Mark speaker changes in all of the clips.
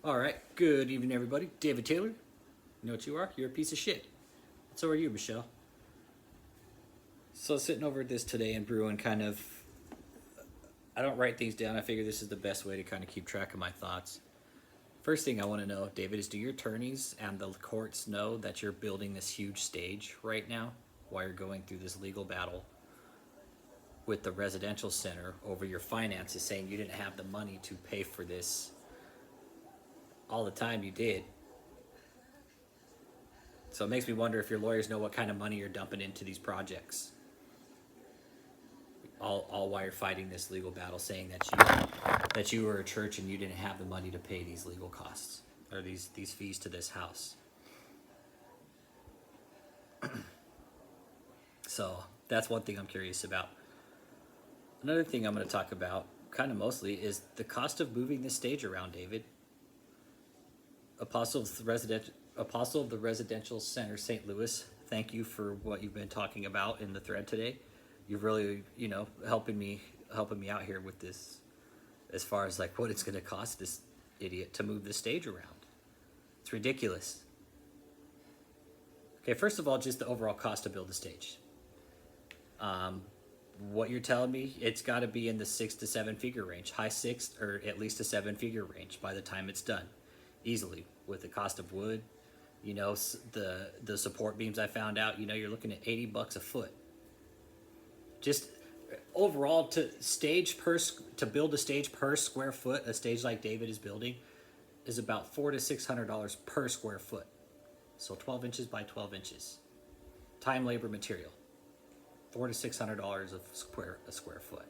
Speaker 1: All right, good evening, everybody. David Taylor. You know what you are? You're a piece of shit. So are you, Michelle. So sitting over this today and brewing I don't write things down. I figure this is the best way to kind of keep track of my thoughts. First thing I want to know, David, is do your attorneys and the courts know that you're building this huge stage right now while you're going through this legal battle with the residential center over your finances, saying you didn't have the money to pay for this all the time you did? So it makes me wonder if your lawyers know what kind of money you're dumping into these projects. All while you're fighting this legal battle, saying that you were a church and you didn't have the money to pay these legal costs or these fees to this house. So that's one thing I'm curious about. Another thing I'm going to talk about, kind of mostly, is the cost of moving this stage around, David. Apostle of the Residential Center, St. Louis, thank you for what you've been talking about in the thread today. You're really, helping me out here with this, as far as like what it's going to cost this idiot to move the stage around. It's ridiculous. Okay, first of all, just the overall cost to build the stage. What you're telling me, it's got to be in the 6 to 7 figure range, high 6 or at least a 7 figure range by the time it's done, easily, with the cost of wood. The support beams I found out, you're looking at $80 a foot. Just overall to build a stage per square foot, a stage like David is building, is about $400 to $600 per square foot. So 12 inches by 12 inches. Time, labor, material. $400 to $600 a square foot.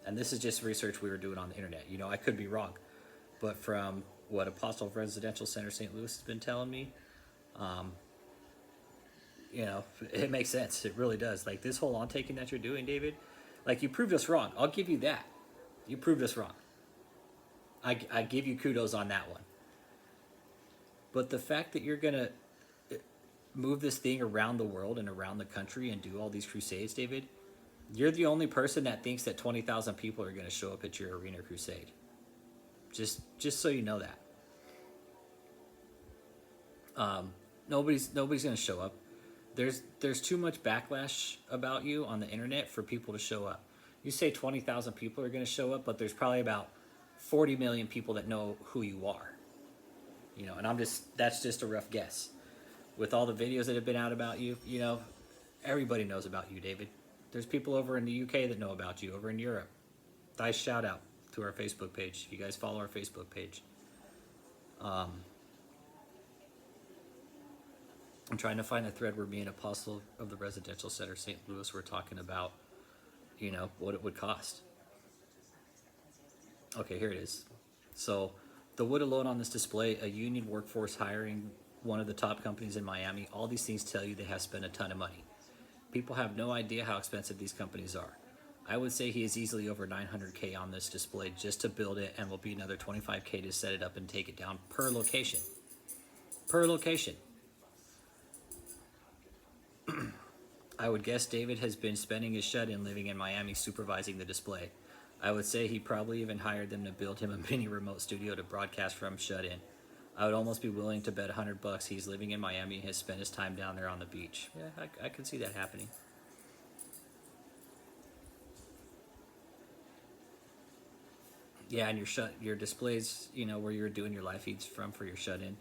Speaker 1: And this is just research we were doing on the internet. I could be wrong, but from what Apostle of Residential Center St. Louis has been telling me, it makes sense. It really does. Like this whole on-taking that you're doing, David, like you proved us wrong. I'll give you that. You proved us wrong. I give you kudos on that one. But the fact that you're going to move this thing around the world and around the country and do all these crusades, David, you're the only person that thinks that 20,000 people are going to show up at your arena crusade. Just so you know that. Nobody's going to show up. There's too much backlash about you on the internet for people to show up. You say 20,000 people are going to show up, but there's probably about 40 million people that know who you are. And that's just a rough guess. With all the videos that have been out about you, everybody knows about you, David. There's people over in the UK that know about you, over in Europe. Nice shout out to our Facebook page. If you guys follow our Facebook page. I'm trying to find a thread where me and Apostle of the Residential Center St. Louis were talking about, what it would cost. Okay, here it is. So the wood alone on this display, a union workforce hiring one of the top companies in Miami, all these things tell you they have spent a ton of money. People have no idea how expensive these companies are. I would say he is easily over $900K on this display just to build it, and will be another $25K to set it up and take it down per location. Per location. I would guess David has been spending his shut-in living in Miami supervising the display. I would say he probably even hired them to build him a mini remote studio to broadcast from shut-in. I would almost be willing to bet $100 he's living in Miami and has spent his time down there on the beach. Yeah, I could see that happening. Yeah, and your displays, where you're doing your live feeds from for your shut-in,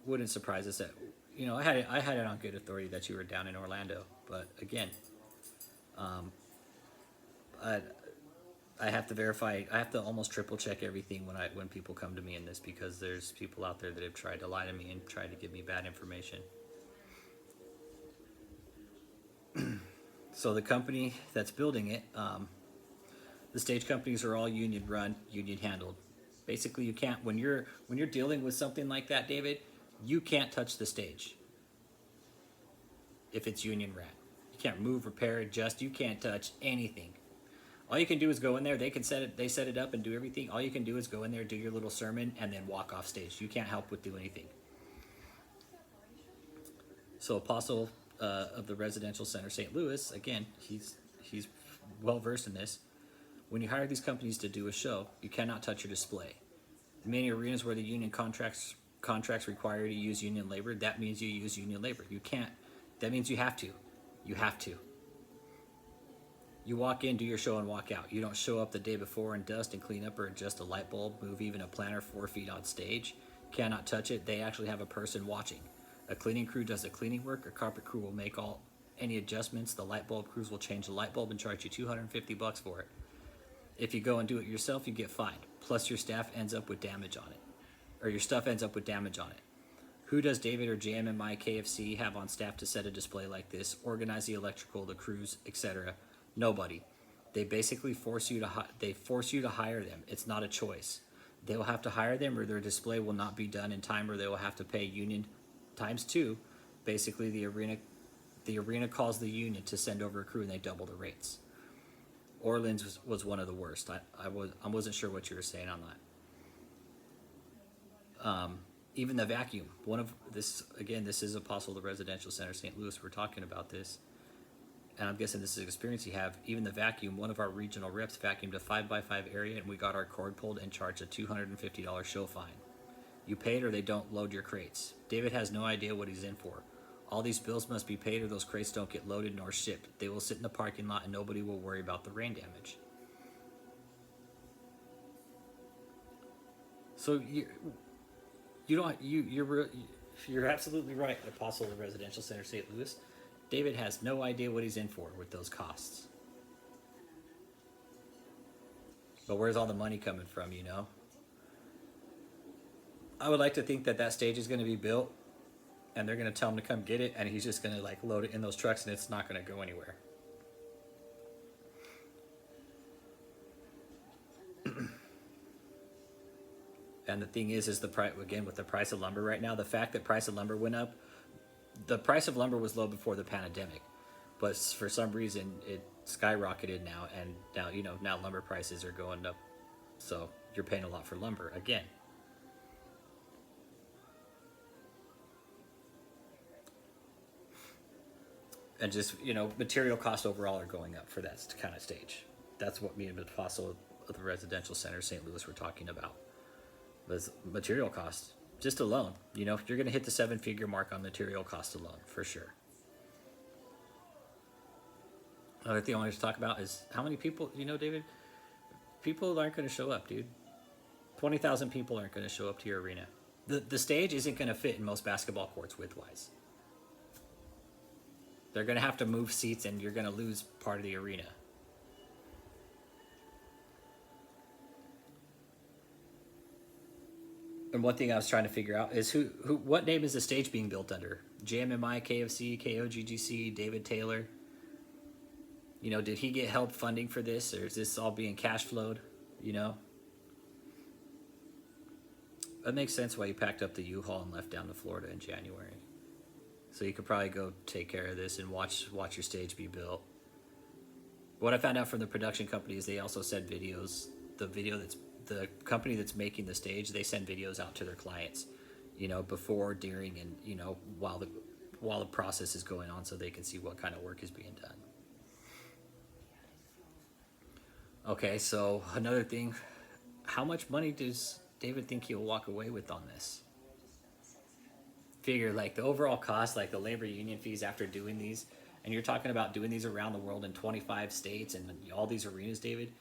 Speaker 1: wouldn't surprise us that, I had it on good authority that you were down in Orlando, but again, I have to verify. I have to almost triple check everything when people come to me in this, because there's people out there that have tried to lie to me and tried to give me bad information. So the company that's building it, the stage companies are all union run, union handled. Basically, you can't when you're dealing with something like that, David, you can't touch the stage if it's union ran. You can't move, repair, adjust. You can't touch anything. All you can do is go in there. They set it up and do everything. All you can do is go in there, do your little sermon, and then walk off stage. You can't help with do anything. So Apostle of the Residential Center St. Louis, again, he's well versed in this. When you hire these companies to do a show, you cannot touch your display. Many arenas where the union contracts require you to use union labor, that means you use union labor. You can't. That means you have to. You have to. You walk in, do your show, and walk out. You don't show up the day before and dust and clean up or adjust a light bulb, move even a planter 4 feet on stage. Cannot touch it. They actually have a person watching. A cleaning crew does the cleaning work. A carpet crew will make any adjustments. The light bulb crews will change the light bulb and charge you $250 for it. If you go and do it yourself, you get fined. Plus your staff ends up with damage on it. Or your stuff ends up with damage on it. Who does David or JMMI KFC have on staff to set a display like this, organize the electrical, the crews, etc.? Nobody. They basically force you to hire them. It's not a choice. They will have to hire them, or their display will not be done in time, or they will have to pay union times 2. Basically, the arena calls the union to send over a crew, and they double the rates. Orleans was one of the worst. I wasn't sure what you were saying on that. Even the vacuum. This is Apostle, the residential center, St. Louis. We're talking about this, and I'm guessing this is an experience you have. Even the vacuum. One of our regional reps vacuumed a 5x5 area, and we got our cord pulled and charged a $250 show fine. You pay it, or they don't load your crates. David has no idea what he's in for. All these bills must be paid, or those crates don't get loaded nor shipped. They will sit in the parking lot, and nobody will worry about the rain damage. So you're absolutely right, Apostle of the Residential Center, St. Louis. David has no idea what he's in for with those costs. But where's all the money coming from, you know? I would like to think that stage is going to be built, and they're going to tell him to come get it, and he's just going to like load it in those trucks, and it's not going to go anywhere. And the thing is the price, again, with the price of lumber right now, the fact that price of lumber went up, the price of lumber was low before the pandemic, but for some reason it skyrocketed now, and now lumber prices are going up, so you're paying a lot for lumber again. And just, material costs overall are going up for that kind of stage. That's what me and the Apostle of the Residential Center, St. Louis, were talking about. Was material costs, just alone. You're going to hit the 7-figure mark on material cost alone, for sure. Another thing I wanted to talk about is how many people, David, people aren't going to show up, dude. 20,000 people aren't going to show up to your arena. The stage isn't going to fit in most basketball courts width-wise. They're going to have to move seats, and you're going to lose part of the arena. And one thing I was trying to figure out is what name is the stage being built under? JMMI, KFC, KOGGC, David Taylor? Did he get help funding for this, or is this all being cash flowed? That makes sense why you packed up the U-Haul and left down to Florida in January. So you could probably go take care of this and watch your stage be built. What I found out from the production company is they also send videos. The company that's making the stage, they send videos out to their clients, before, during, and while the process is going on, so they can see what kind of work is being done. Okay, so another thing, how much money does David think he'll walk away with on this? Figure like the overall cost, like the labor union fees after doing these, and you're talking about doing these around the world in 25 states and all these arenas, David.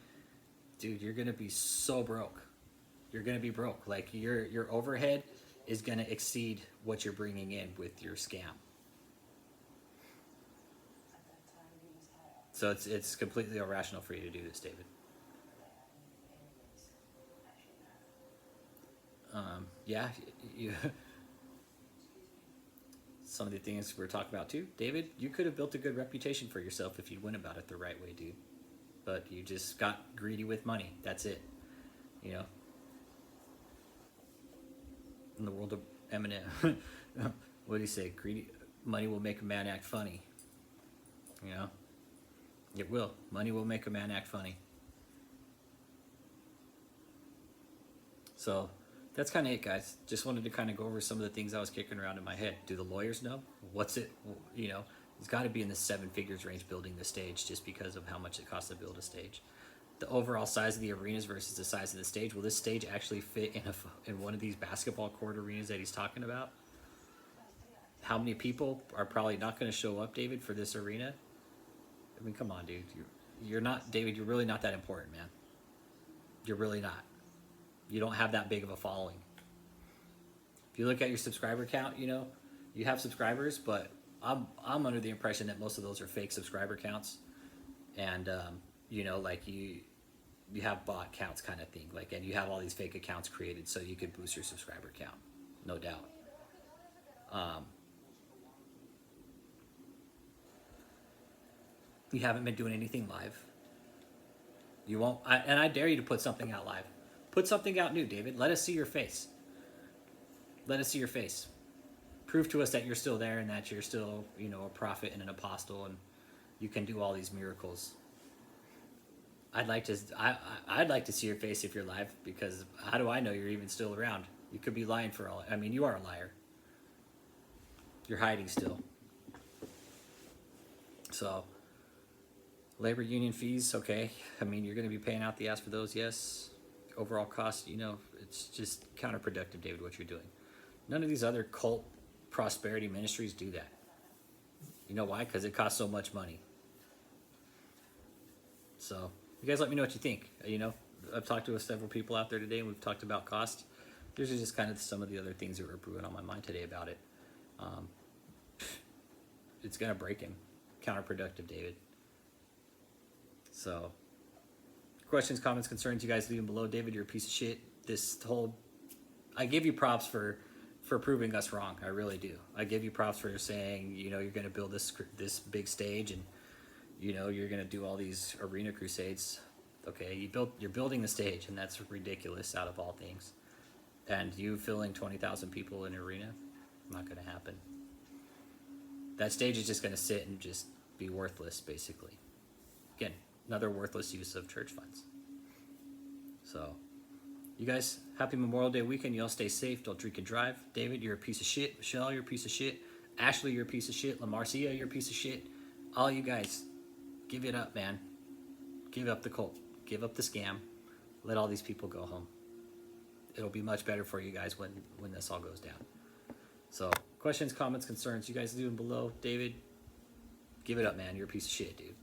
Speaker 1: Dude, you're gonna be so broke. You're gonna be broke. Like your overhead is gonna exceed what you're bringing in with your scam. So it's completely irrational for you to do this, David. Yeah, some of the things we're talking about too, David. You could have built a good reputation for yourself if you went about it the right way, dude. But you just got greedy with money. That's it. In the world of Eminem, what do you say? Greedy money will make a man act funny. It will. Money will make a man act funny. So that's kind of it, guys. Just wanted to kind of go over some of the things I was kicking around in my head. Do the lawyers know? What's it? It's got to be in the 7 figures range building the stage, just because of how much it costs to build a stage. the overall size of the arenas versus the size of the stage. Will this stage actually fit in one of these basketball court arenas that he's talking about? How many people are probably not going to show up, David, for this arena? I mean, come on, dude. You're not, David, you're really not that important, man. You're really not. You don't have that big of a following. If you look at your subscriber count, you know, you have subscribers, but I'm under the impression that most of those are fake subscriber counts. And, you know, like you have bot counts kind of thing. Like, and you have all these fake accounts created so you could boost your subscriber count. No doubt. You haven't been doing anything live. You won't, and I dare you to put something out live. Put something out new, David. Let us see your face. Let us see your face. Prove to us that you're still there and that you're still, you know, a prophet and an apostle, and you can do all these miracles. I'd like to see your face if you're live, because how do I know you're even still around? You could be lying for all. I mean, you are a liar. You're hiding still. So, labor union fees, okay. I mean, you're going to be paying out the ass for those, yes. Overall cost, you know, it's just counterproductive, David, what you're doing. None of these other cult prosperity ministries do that. You know why? Because it costs so much money. So, you guys let me know what you think. You know, I've talked to several people out there today, and we've talked about cost. These are just kind of some of the other things that were brewing on my mind today about it. It's going to break him. Counterproductive, David. So, questions, comments, concerns, you guys leave them below. David, you're a piece of shit. I give you props for proving us wrong. I really do. I give you props for saying, you know, you're going to build this big stage, and you know, you're going to do all these arena crusades. Okay, you're building the stage, and that's ridiculous out of all things. And you filling 20,000 people in an arena, not going to happen. That stage is just going to sit and just be worthless, basically. Again, another worthless use of church funds. So, you guys, happy Memorial Day weekend. Y'all stay safe. Don't drink and drive. David, you're a piece of shit. Michelle, you're a piece of shit. Ashley, you're a piece of shit. LaMarcia, you're a piece of shit. All you guys, give it up, man. Give up the cult. Give up the scam. Let all these people go home. It'll be much better for you guys when this all goes down. So, questions, comments, concerns, you guys leave them below. David, give it up, man. You're a piece of shit, dude.